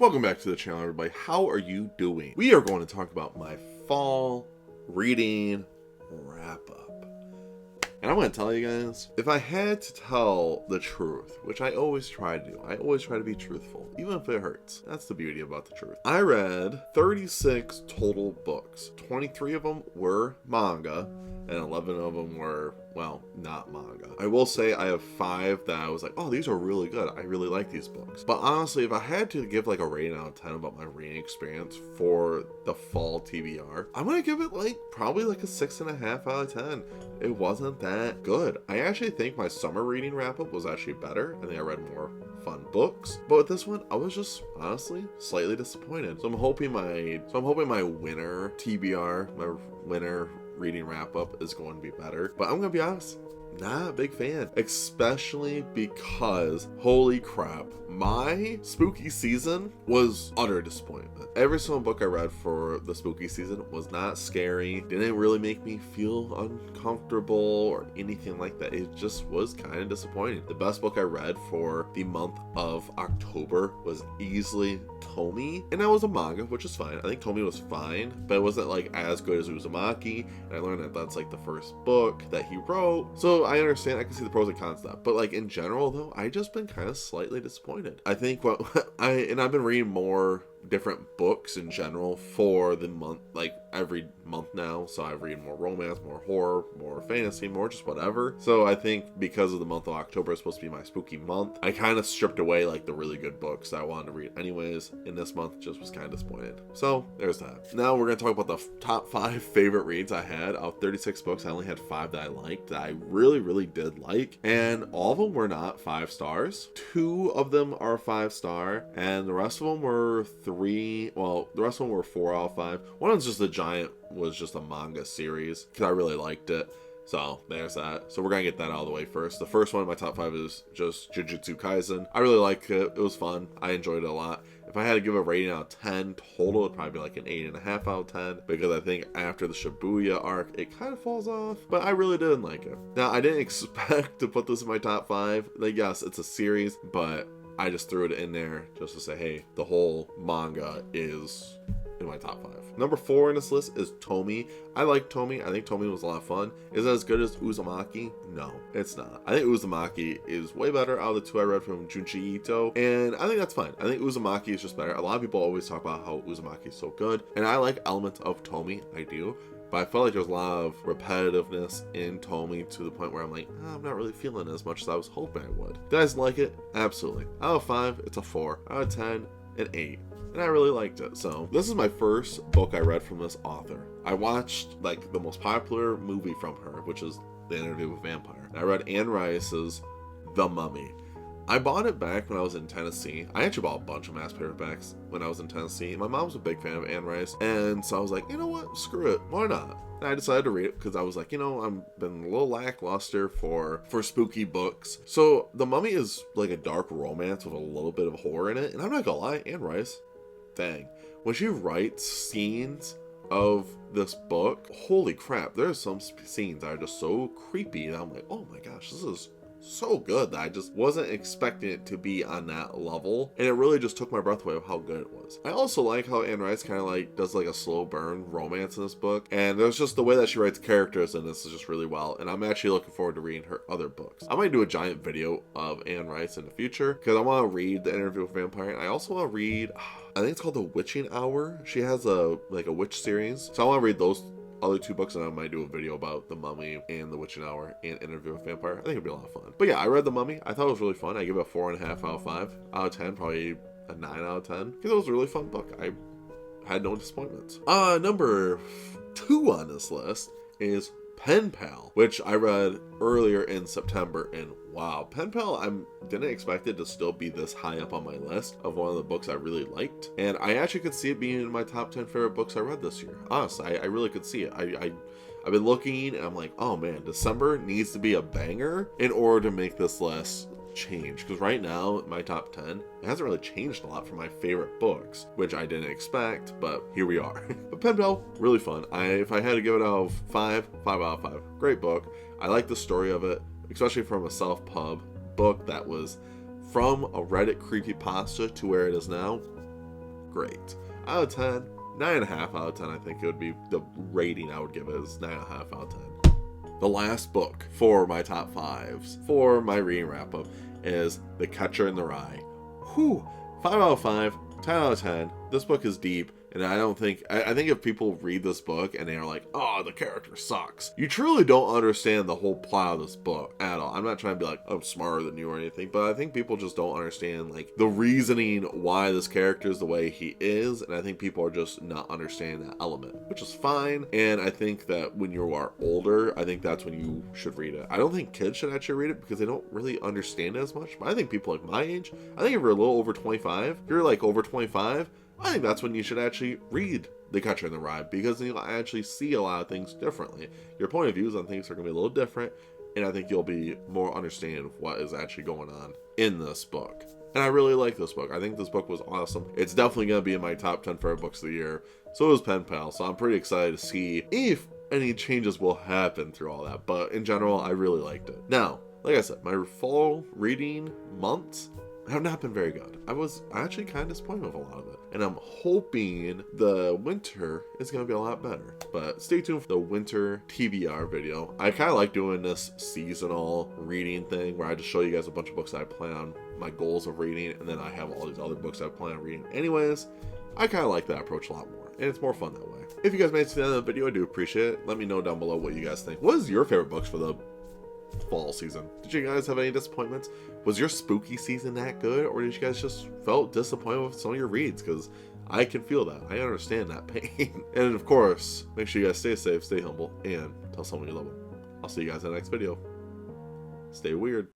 Welcome back to the channel, everybody. How are you doing? We are going to talk about my fall reading wrap-up. And I'm going to tell you guys, if I had to tell the truth, which I always try to do, I always try to be truthful, even if it hurts. That's the beauty about the truth. I read 36 total books. 23 of them were manga, and 11 of them were, well, not manga. I will say I have 5 that I was like, oh, these are really good. I really like these books. But honestly, if I had to give like a rating out of 10 about my reading experience for the fall TBR, I'm going to give it like probably like a 6.5 out of 10. It wasn't that good. I actually think my summer reading wrap-up was actually better. I think I read more fun books. But with this one, I was just honestly slightly disappointed. So I'm hoping my winter TBR, my winter reading wrap-up is going to be better. But I'm going to be honest, not a big fan, especially because, holy crap, my spooky season was utter disappointment. Every single book I read for the spooky season was not scary, didn't really make me feel uncomfortable or anything like that. It just was kind of disappointing. The best book I read for the month of October was easily Tomi, and that was a manga, which is fine. I think Tomi was fine, but it wasn't like as good as Uzumaki, and I learned that that's like the first book that he wrote. So I understand, I can see the pros and cons of that, but like in general though, I just been kind of slightly disappointed. I think I've been reading more different books in general for the month, like every month now. So I read more romance, more horror, more fantasy, more just whatever. So I think because of the month of October is supposed to be my spooky month, I kind of stripped away like the really good books that I wanted to read anyways. In this month, just was kind of disappointed. So there's that. Now we're going to talk about the top 5 favorite reads I had. Out of 36 books, I only had 5 that I liked, that I really did like, and all of them were not 5 stars. 2 of them are 5-star, and the rest of them were 3. Well, the rest of them were 4 out of 5. One was just was just a manga series because I really liked it. So there's that. So we're gonna get that out of the way first. The first one in my top 5 is just Jujutsu Kaisen. I really liked it. It was fun. I enjoyed it a lot. If I had to give a rating out of 10 total, it'd probably be like an 8.5 out of 10, because I think after the Shibuya arc, it kind of falls off, but I really didn't like it. Now, I didn't expect to put this in my top 5. Like, yes, it's a series, but I just threw it in there just to say, hey, the whole manga is in my top 5. Number 4 in this list is Tomi. I like Tomi. I think Tomi was a lot of fun. Is it as good as Uzumaki? No, it's not. I think Uzumaki is way better out of the 2 I read from Junji Ito, and I think that's fine. I think Uzumaki is just better. A lot of people always talk about how Uzumaki is so good, and I like elements of Tomi. I do. But I felt like there was a lot of repetitiveness in Tomi to the point where I'm like, I'm not really feeling it as much as I was hoping I would. Did I like it? Absolutely. Out of 5, it's a 4. Out of 10, an 8. And I really liked it. So this is my first book I read from this author. I watched like the most popular movie from her, which is The Interview with Vampire. And I read Anne Rice's The Mummy. I bought it back when I was in Tennessee. I actually bought a bunch of mass paperbacks when I was in Tennessee. My mom was a big fan of Anne Rice, and so I was like, you know what, screw it, why not? And I decided to read it because I was like, you know, I've been a little lackluster for spooky books. So The Mummy is like a dark romance with a little bit of horror in it, and I'm not gonna lie, Anne Rice, dang, when she writes scenes of this book, holy crap, there's some scenes that are just so creepy, and I'm like, oh my gosh, this is so good that I just wasn't expecting it to be on that level, and it really just took my breath away of how good it was. I also like how Anne Rice kind of like does like a slow burn romance in this book, and there's just the way that she writes characters in this is just really well, and I'm actually looking forward to reading her other books. I might do a giant video of Anne Rice in the future because I want to read The Interview with Vampire, and I also want to read, I think it's called The Witching Hour. She has a witch series, so I want to read those other 2 books, and I might do a video about The Mummy and The Witching Hour and Interview with Vampire. I think it'd be a lot of fun. But yeah, I read The Mummy. I thought it was really fun. I give it a 4.5 out of 5. Out of 10, probably a 9 out of 10, because it was a really fun book. I had no disappointments. Number 2 on this list is Pen Pal, which I read earlier in September, and wow, Pen Pal, I didn't expect it to still be this high up on my list of one of the books I really liked, and I actually could see it being in my top 10 favorite books I read this year. Honestly, I really could see it. I've been looking, and I'm like, oh man, December needs to be a banger in order to make this list change, because right now my top 10, it hasn't really changed a lot from my favorite books, which I didn't expect, but here we are. But Pen Pal, really fun. If I had to give it out of 5 out of 5. Great book. I like the story of it, especially from a self-pub book that was from a Reddit creepypasta to where it is now. great. Out of 10, 9.5 out of 10, I think it would be the rating I would give it is 9.5 out of 10. The last book for my top 5s for my reading wrap up is The Catcher in the Rye. Whew, 5 out of 5, 10 out of 10. This book is deep. And I think if people read this book and they're like, oh, the character sucks, you truly don't understand the whole plot of this book at all. I'm not trying to be like, I'm smarter than you or anything, but I think people just don't understand like the reasoning why this character is the way he is. And I think people are just not understanding that element, which is fine. And I think that when you are older, I think that's when you should read it. I don't think kids should actually read it because they don't really understand it as much. But I think people like my age, I think if you're a little over 25, if you're like over 25, I think that's when you should actually read The Catcher in the Rye, because you'll actually see a lot of things differently. Your point of views on things are going to be a little different, and I think you'll be more understanding of what is actually going on in this book. And I really like this book. I think this book was awesome. It's definitely going to be in my top 10 favorite books of the year. So is Pen Pal, so I'm pretty excited to see if any changes will happen through all that. But in general, I really liked it. Now, like I said, my fall reading months have not been very good. I was actually kind of disappointed with a lot of it. And I'm hoping the winter is going to be a lot better. But stay tuned for the winter TBR video. I kind of like doing this seasonal reading thing where I just show you guys a bunch of books that I plan on my goals of reading. And then I have all these other books I plan on reading anyways. I kind of like that approach a lot more. And it's more fun that way. If you guys made it to the end of the video, I do appreciate it. Let me know down below what you guys think. What is your favorite books for the fall season? Did you guys have any disappointments? Was your spooky season that good, or did you guys just felt disappointed with some of your reads? Because I can feel that. I understand that pain. And of course, make sure you guys stay safe, stay humble, and tell someone you love them. I'll see you guys in the next video. Stay weird.